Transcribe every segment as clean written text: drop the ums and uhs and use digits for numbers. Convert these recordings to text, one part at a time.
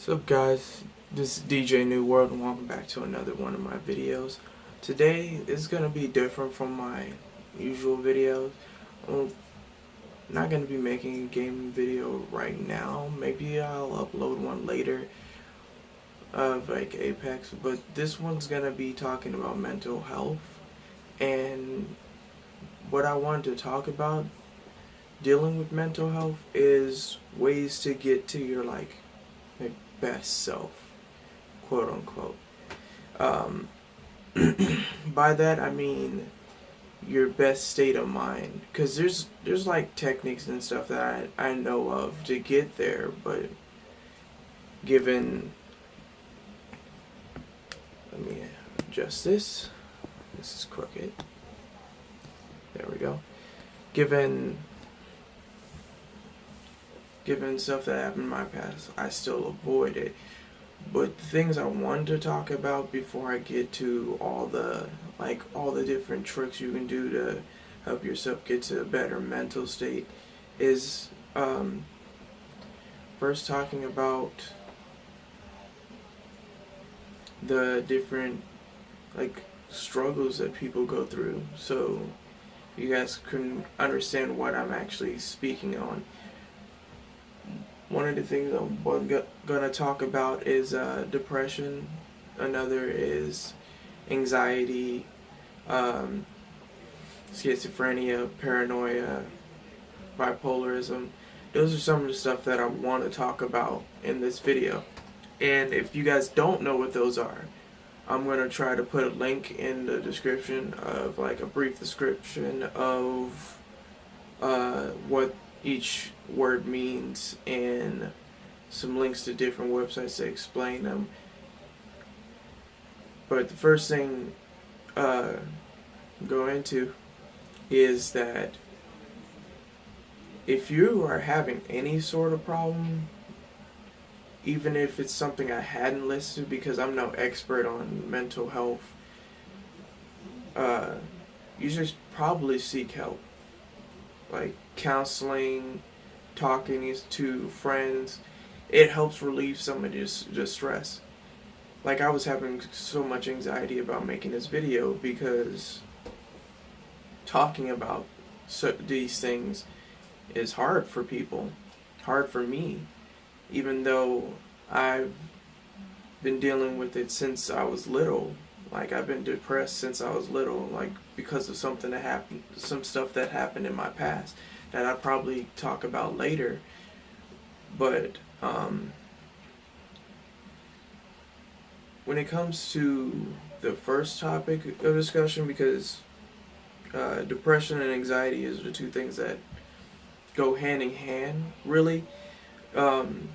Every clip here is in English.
What's up guys, this is DJ New World and welcome back to another one of my videos. Today is going to be different from my usual videos. I'm not going to be making a gaming video right now. Maybe I'll upload one later of like Apex, but this one's going to be talking about mental health. And what I wanted to talk about dealing with mental health is ways to get to your like best self, quote unquote. Um, by that I mean your best state of mind, because there's like techniques and stuff that I know of to get there, but given, let me adjust this is crooked, there we go, given stuff that happened in my past, I still avoid it. But the things I wanted to talk about before I get to all the different tricks you can do to help yourself get to a better mental state is first talking about the different like struggles that people go through, so you guys can understand what I'm actually speaking on. One of the things I'm gonna talk about is depression. Another is anxiety, schizophrenia, paranoia, bipolarism. Those are some of the stuff that I want to talk about in this video. And if you guys don't know what those are, I'm gonna try to put a link in the description of like a brief description of what each word means and some links to different websites to explain them. But the first thing go into is that if you are having any sort of problem, even if it's something I hadn't listed because I'm no expert on mental health, you should probably seek help. Like counseling, talking to friends, it helps relieve some of this stress. Like I was having so much anxiety about making this video because talking about these things is hard for people, hard for me, even though I've been dealing with it since I was little. Like I've been depressed since I was little, like because of something that happened, some stuff that happened in my past that I'll probably talk about later. But when it comes to the first topic of discussion, because depression and anxiety is the two things that go hand in hand, really. Depression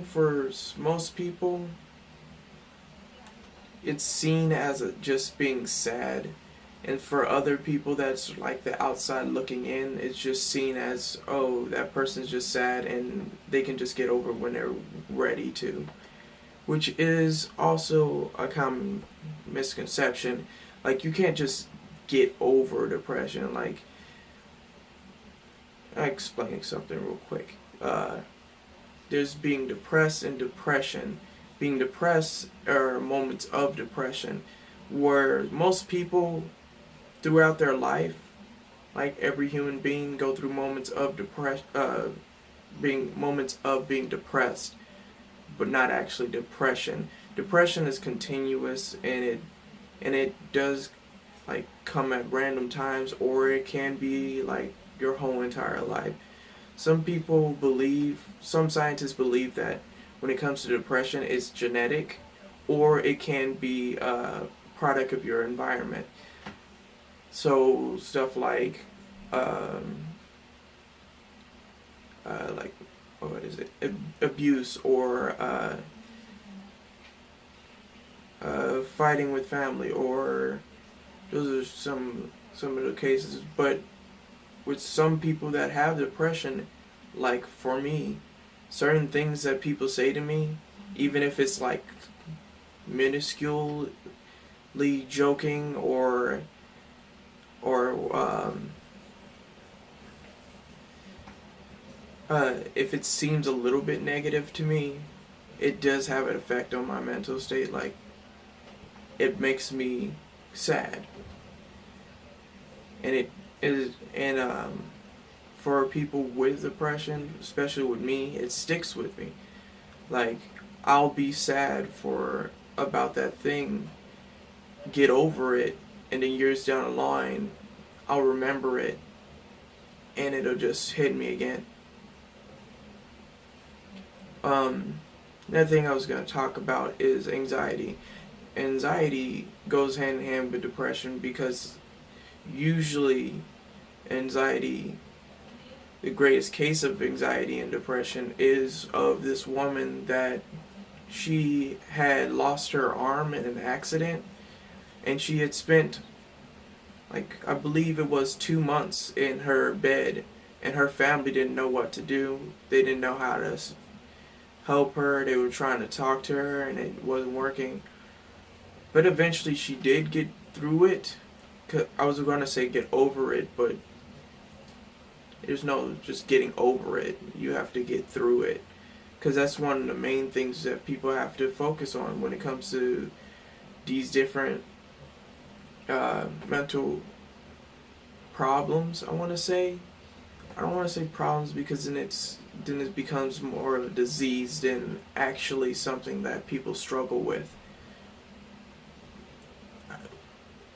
for most people, it's seen as just being sad, and for other people that's like the outside looking in, it's just seen as, oh, that person's just sad and they can just get over when they're ready to, which is also a common misconception. Like you can't just get over depression. Like I explain something real quick. There's being depressed and depression. Being depressed are moments of depression, where most people throughout their life, like every human being, go through moments of being depressed, but not actually depression. Depression is continuous, and it does like come at random times, or it can be like your whole entire life. Some scientists believe that when it comes to depression, it's genetic, or it can be a product of your environment. So stuff like what is it? Abuse, or fighting with family, or those are some of the cases. But with some people that have depression, like for me, certain things that people say to me, even if it's like minusculely joking or if it seems a little bit negative to me, it does have an effect on my mental state. Like, it makes me sad, and it is, and for people with depression, especially with me, it sticks with me. Like, I'll be sad for about that thing, get over it, and then years down the line, I'll remember it, and it'll just hit me again. Another thing I was going to talk about is anxiety. Anxiety goes hand in hand with depression because usually anxiety, the greatest case of anxiety and depression is of this woman that she had lost her arm in an accident, and she had spent, like, I believe it was 2 months in her bed, and her family didn't know what to do. They didn't know how to help her. They were trying to talk to her, and it wasn't working. But eventually she did get through it. I was going to say get over it, but there's no just getting over it. You have to get through it. Because that's one of the main things that people have to focus on when it comes to these different mental problems, I want to say. I don't want to say problems because then it becomes more of a disease than actually something that people struggle with.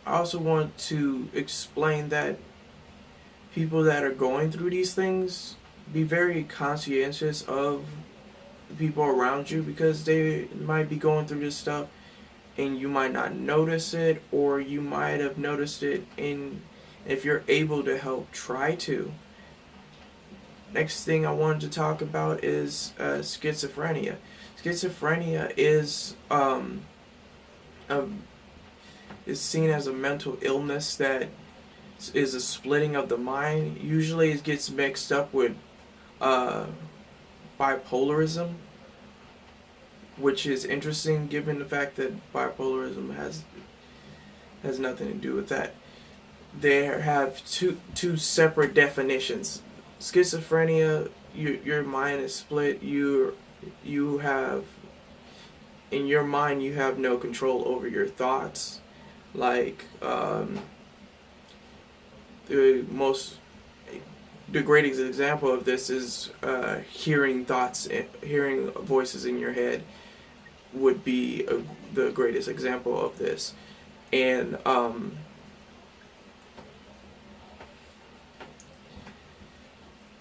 I also want to explain that people that are going through these things, be very conscientious of the people around you, because they might be going through this stuff and you might not notice it, or you might have noticed it, and if you're able to help, try to. Next thing I wanted to talk about is schizophrenia. Schizophrenia is seen as a mental illness that is a splitting of the mind. Usually it gets mixed up with bipolarism, which is interesting given the fact that bipolarism has nothing to do with that. They have two separate definitions. Schizophrenia, your mind is split. You have, in your mind, you have no control over your thoughts. Like the greatest example of this is hearing voices in your head would be the greatest example of this. And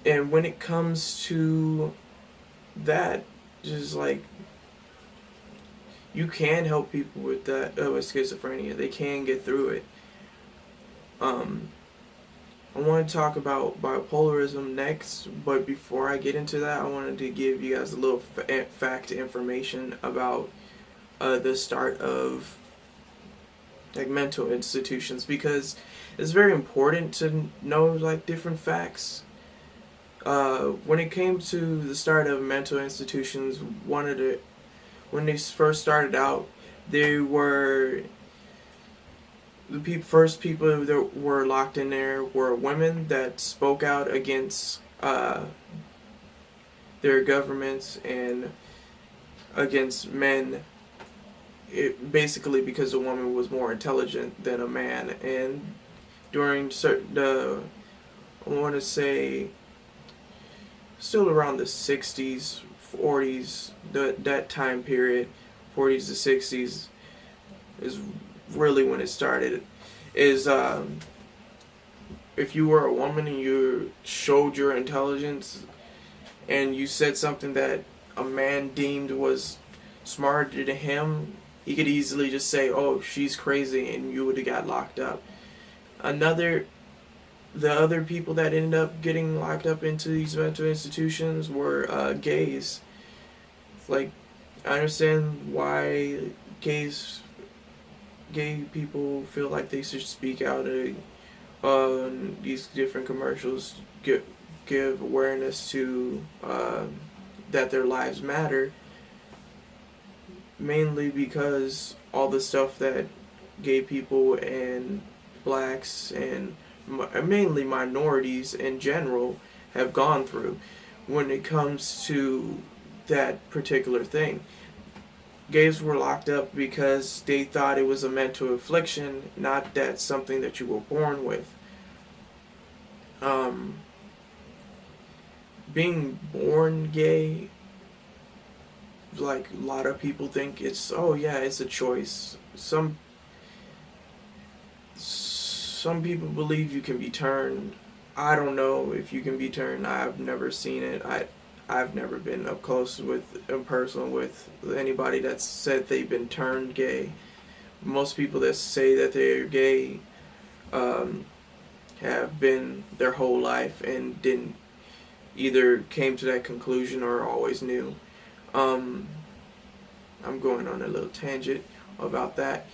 when it comes to that, just like, you can help people with that, with schizophrenia. They can get through it. I want to talk about bipolarism next, but before I get into that, I wanted to give you guys a little fact information about the start of, like, mental institutions, because it's very important to know, like, different facts. When it came to the start of mental institutions, when they first started out, they were the first people that were locked in there were women that spoke out against their governments and against men. Basically because a woman was more intelligent than a man, and during I want to say, still around the 60s, 40s, that time period, 40s to 60s, is really when it started. Is if you were a woman and you showed your intelligence and you said something that a man deemed was smarter than him, he could easily just say, "Oh, she's crazy," and you would have got locked up. The other people that ended up getting locked up into these mental institutions were gays. Like, I understand why gay people feel like they should speak out on these different commercials, give awareness to that their lives matter, mainly because all the stuff that gay people and blacks and mainly minorities in general have gone through. when it comes to that particular thing. Gays were locked up because they thought it was a mental affliction, not that something that you were born with. Um, Being born gay, like a lot of people think it's, oh yeah, it's a choice. Some people believe you can be turned. I don't know if you can be turned. I've never seen it. I've never been up close with in person with anybody that's said they've been turned gay. Most people that say that they're gay um, have been their whole life and didn't either came to that conclusion or always knew. Um, I'm going on a little tangent about that.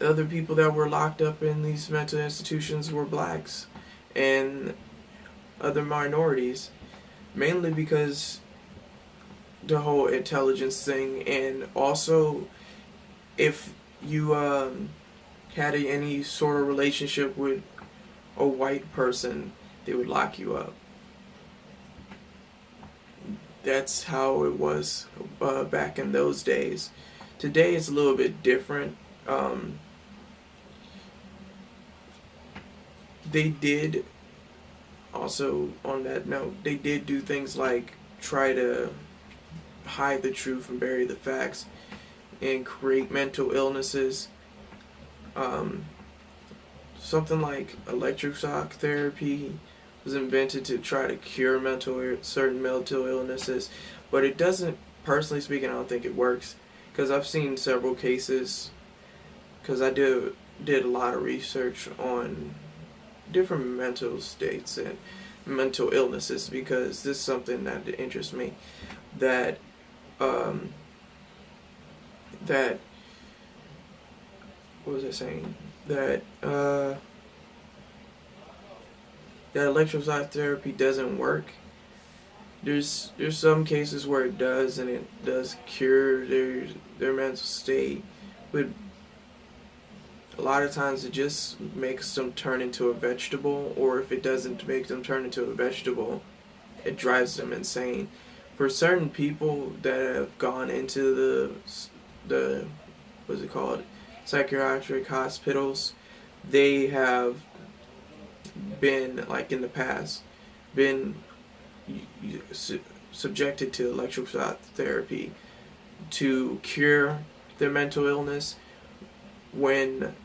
Other people that were locked up in these mental institutions were blacks and other minorities, mainly because the whole intelligence thing, and also if you had any sort of relationship with a white person, they would lock you up. That's how it was back in those days. Today it's a little bit different. They did also, on that note, they did do things like try to hide the truth and bury the facts and create mental illnesses. Something like electric shock therapy was invented to try to cure certain mental illnesses, but it doesn't. Personally speaking, I don't think it works because I've seen several cases. Because I did a lot of research on different mental states and mental illnesses, because this is something that interests me. That that what was I saying? That that electroshock therapy doesn't work. There's some cases where it does, and it does cure their mental state, but a lot of times it just makes them turn into a vegetable, or if it doesn't make them turn into a vegetable, it drives them insane. For certain people that have gone into the what's it called, psychiatric hospitals, they have been, like in the past, been subjected to electroshock therapy to cure their mental illness when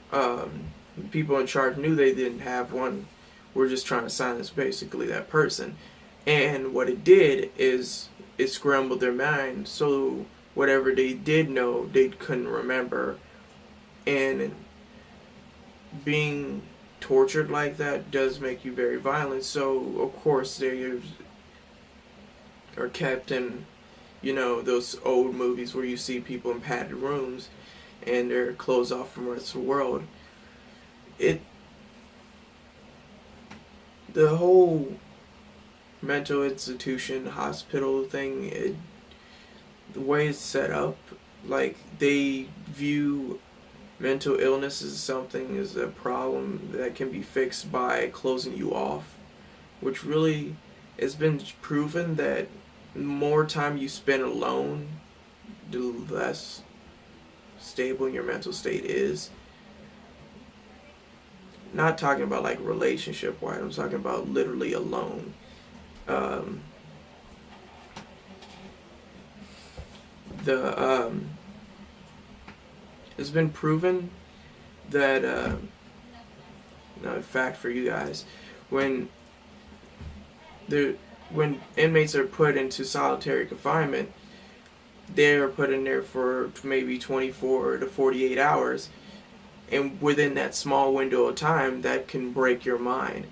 people in charge knew they didn't have one. We're just trying to silence basically that person. And what it did is it scrambled their mind, so whatever they did know, they couldn't remember. And being tortured like that does make you very violent. So of course they are kept in, those old movies where you see people in padded rooms and they're closed off from the rest of the world. The whole mental institution, hospital thing, the way it's set up, like they view mental illness as something, as a problem that can be fixed by closing you off, which really, it's been proven that the more time you spend alone, the less stable your mental state is. Not talking about like relationship wise, I'm talking about literally alone. It's been proven that fact for you guys, when inmates are put into solitary confinement, they're put in there for maybe 24 to 48 hours, and within that small window of time, that can break your mind.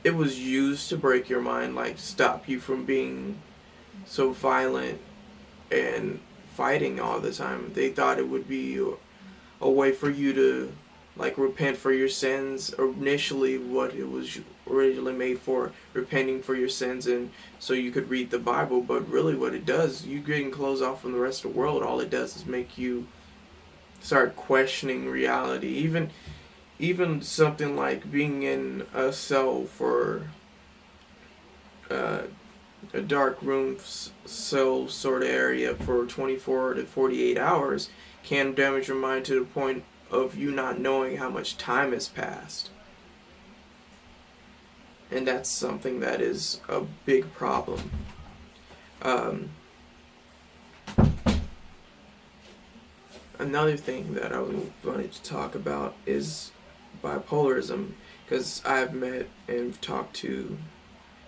It was used to break your mind, like stop you from being so violent and fighting all the time. They thought it would be a way for you to like repent for your sins. Initially, what it was originally made for, repenting for your sins, and so you could read the Bible. But really what it does, you getting closed off from the rest of the world, all it does is make you start questioning reality. Even something like being in a cell for uh, a dark room cell sort of area for 24 to 48 hours can damage your mind to the point of you not knowing how much time has passed. And that's something that is a big problem. Another thing that I wanted to talk about is bipolarism, because I've met and talked to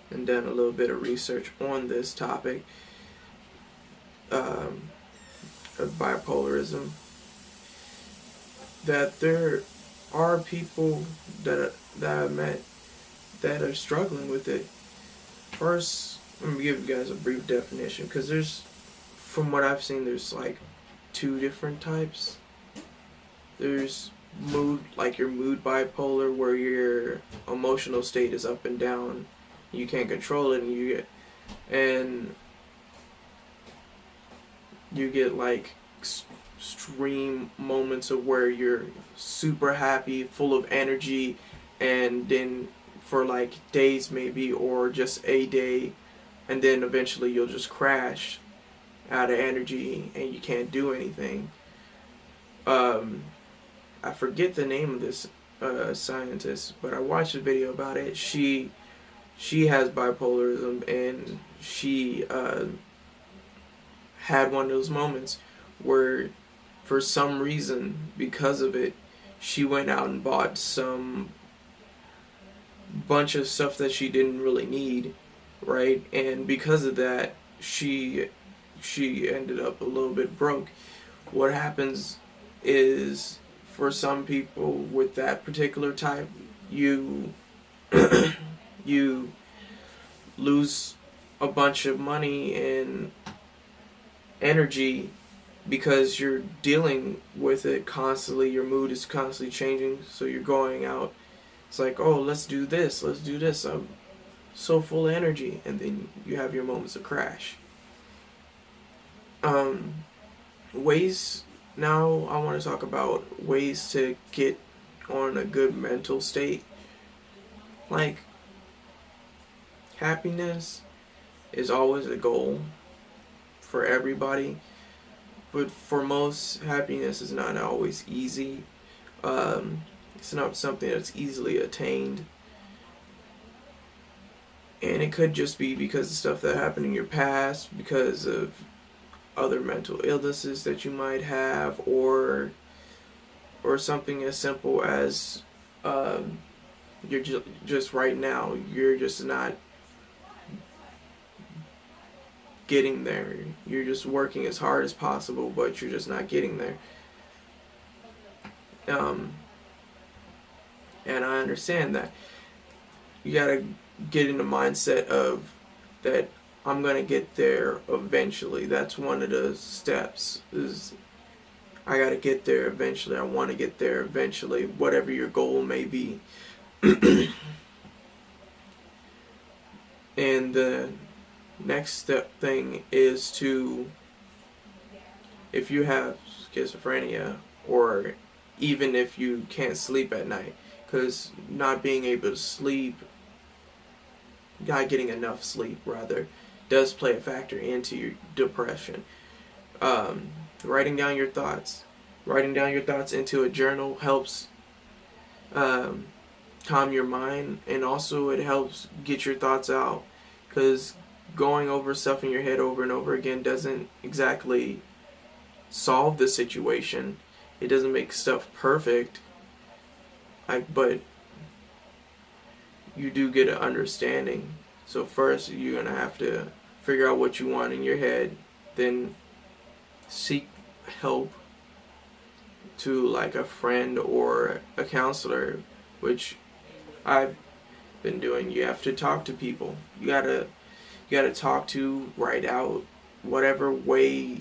and done a little bit of research on this topic of bipolarism, that there are people that I've met that are struggling with it. First, let me give you guys a brief definition, because from what I've seen, there's like 2 different types. There's your mood bipolar, where your emotional state is up and down, you can't control it, and you get like extreme moments of where you're super happy, full of energy, and then for like days maybe, or just a day, and then eventually you'll just crash out of energy and you can't do anything. I forget the name of this scientist, but I watched a video about it. She has bipolarism, and she had one of those moments where, for some reason, because of it, she went out and bought some bunch of stuff that she didn't really need, right? And because of that, she ended up a little bit broke. What happens is, for some people with that particular type, you you lose a bunch of money and energy because you're dealing with it constantly. Your mood is constantly changing, so you're going out. It's like, oh, let's do this. I'm so full of energy, and then you have your moments of crash. Ways. Now I want to talk about ways to get on a good mental state. Like, happiness is always a goal for everybody, but for most, happiness is not always easy. It's not something that's easily attained, and it could just be because of stuff that happened in your past, because of other mental illnesses that you might have, or something as simple as you're just right now, you're just not getting there. You're just working as hard as possible, but you're just not getting there. And I understand that. You gotta get in the mindset of that I'm gonna get there eventually. That's one of the steps, is I gotta get there eventually. I wanna get there eventually, whatever your goal may be. And the next thing is to, if you have schizophrenia, or even if you can't sleep at night, because not being able to sleep, not getting enough sleep rather, does play a factor into your depression. Writing down your thoughts into a journal helps calm your mind, and also it helps get your thoughts out, because going over stuff in your head over and over again doesn't exactly solve the situation. It doesn't make stuff perfect, but you do get an understanding. So first, you're gonna have to figure out what you want in your head, then seek help to like a friend or a counselor, which I've been doing. You have to talk to people. You gotta talk to, write out, whatever way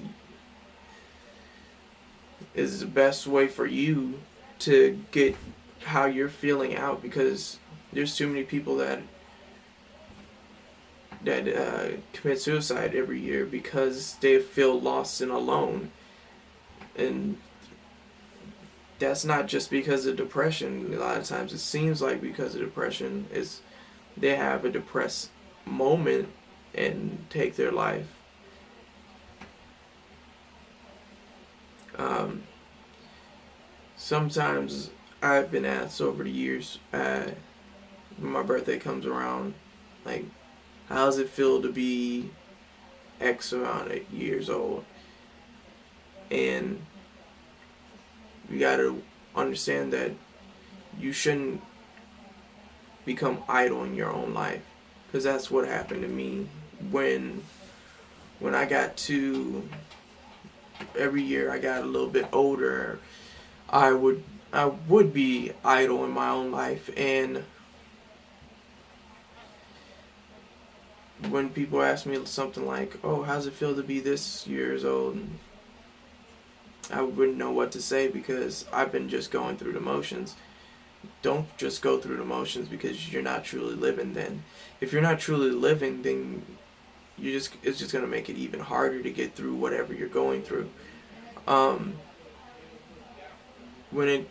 is the best way for you to get how you're feeling out, because there's too many people that commit suicide every year because they feel lost and alone. And that's not just because of depression. A lot of times it seems like because of depression, is they have a depressed moment and take their life. Sometimes I've been asked over the years, when my birthday comes around, like, how does it feel to be X amount of years old? And you gotta understand that you shouldn't become idle in your own life, because that's what happened to me when I got to, every year I got a little bit older, I would be idle in my own life. And when people ask me something like, oh, how's it feel to be this years old, I wouldn't know what to say, because I've been just going through the motions. Don't just go through the motions because you're not truly living. Then if you're not truly living, then it's just going to make it even harder to get through whatever you're going through. When it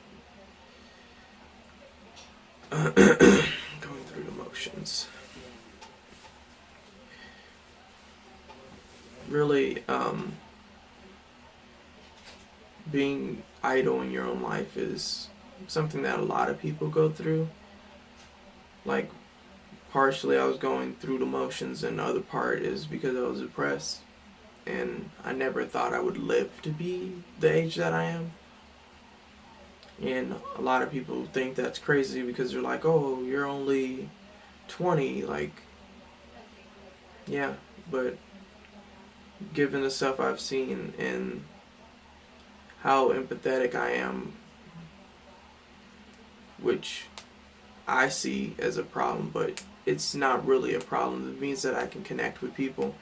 going through the motions, really, being idle in your own life is something that a lot of people go through. Like, partially I was going through the motions, and the other part is because I was depressed, and I never thought I would live to be the age that I am. And a lot of people think that's crazy because they're like, oh, you're only 20. Like, yeah, but given the stuff I've seen and how empathetic I am, which I see as a problem, but it's not really a problem. It means that I can connect with people.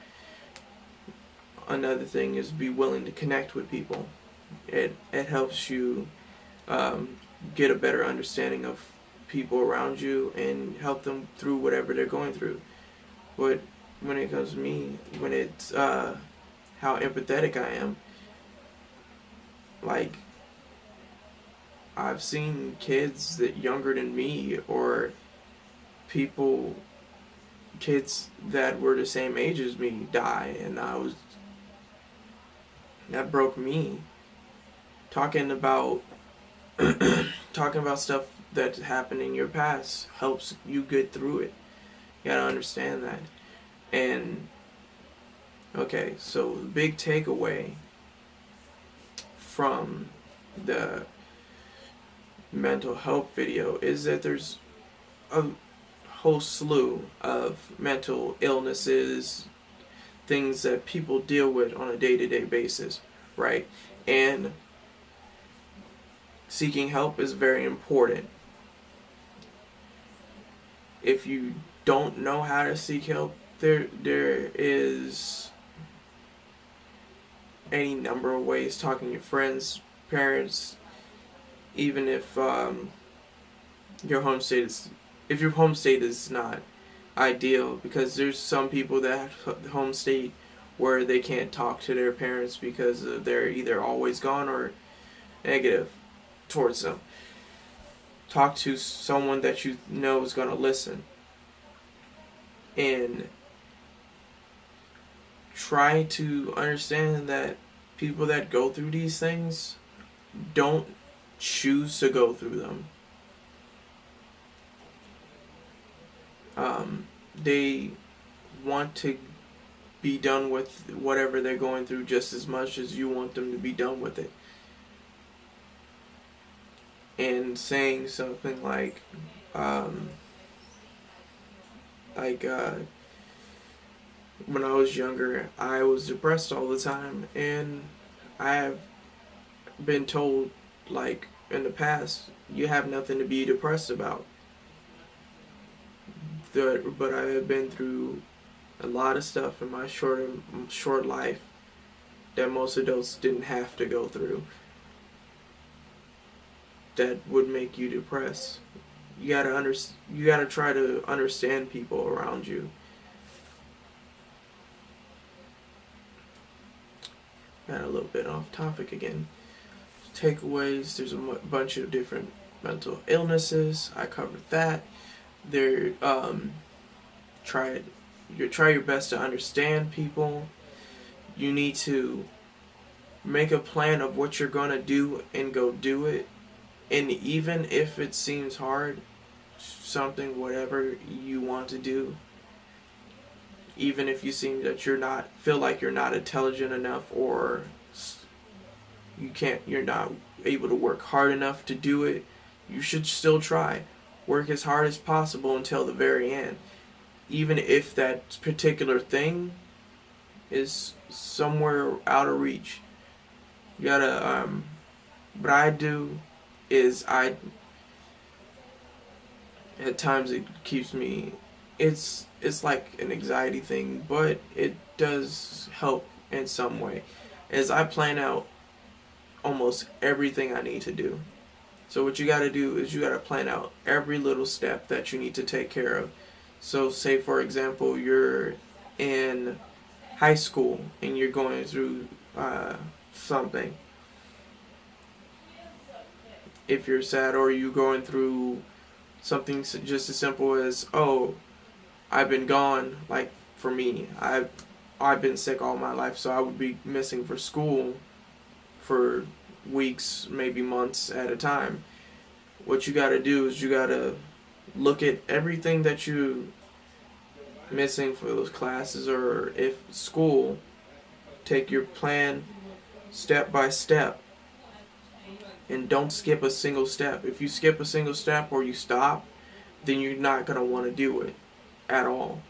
Another thing is be willing to connect with people. It helps you get a better understanding of people around you and help them through whatever they're going through. But when it comes to me, when it's how empathetic I am, like, I've seen kids that younger than me, or kids that were the same age as me, die, and that broke me. Talking about stuff that happened in your past helps you get through it. You gotta understand that. And okay, so the big takeaway from the mental health video is that there's a whole slew of mental illnesses, things that people deal with on a day-to-day basis, right? And seeking help is very important. If you don't know how to seek help, there is any number of ways. Talking to your friends, parents, even if your home state is not ideal, because there's some people that have home state where they can't talk to their parents because they're either always gone or negative towards them. Talk to someone that you know is going to listen, and try to understand that people that go through these things don't choose to go through them. They want to be done with whatever they're going through just as much as you want them to be done with it. And saying something like when I was younger, I was depressed all the time, and I have been told, like, in the past, you have nothing to be depressed about. But I have been through a lot of stuff in my short life that most adults didn't have to go through, that would make you depressed. You gotta try to understand people around you. Got a little bit off topic again. Takeaways: there's a bunch of different mental illnesses. I covered that. Try you try your best to understand people. You need to make a plan of what you're gonna do and go do it. And even if it seems hard, something, whatever you want to do, even if you seem that feel like you're not intelligent enough, or you're not able to work hard enough to do it, you should still try. Work as hard as possible until the very end. Even if that particular thing is somewhere out of reach. You gotta, what I do is at times it keeps me, it's like an anxiety thing, but it does help in some way, as I plan out almost everything I need to do. So what you gotta do is you gotta plan out every little step that you need to take care of. So say for example you're in high school and you're going through something. If you're sad, or you going through something just as simple as, oh, I've been gone, like for me, I've been sick all my life, so I would be missing for school for weeks, maybe months at a time. What you gotta do is you gotta look at everything that you missing for those classes, or if school, take your plan step by step, and don't skip a single step. If you skip a single step or you stop, then you're not going to want to do it at all.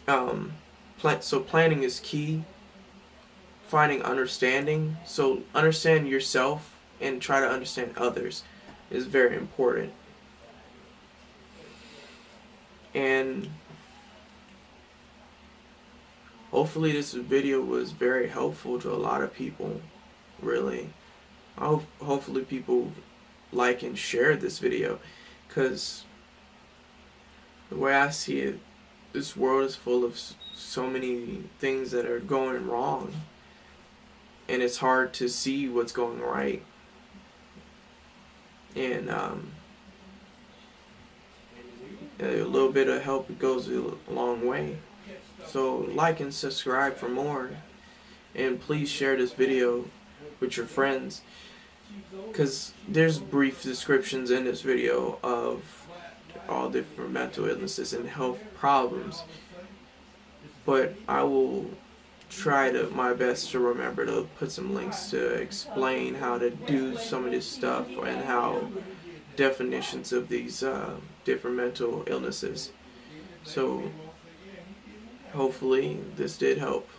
So planning is key. Finding understanding. So understand yourself and try to understand others is very important. And hopefully this video was very helpful to a lot of people, really. Hopefully people like and share this video, because the way I see it, this world is full of so many things that are going wrong, and it's hard to see what's going right. And a little bit of help goes a long way. So like and subscribe for more, and please share this video with your friends, because there's brief descriptions in this video of all different mental illnesses and health problems, but I will try my best to remember to put some links to explain how to do some of this stuff, and how definitions of these different mental illnesses. So hopefully this did help.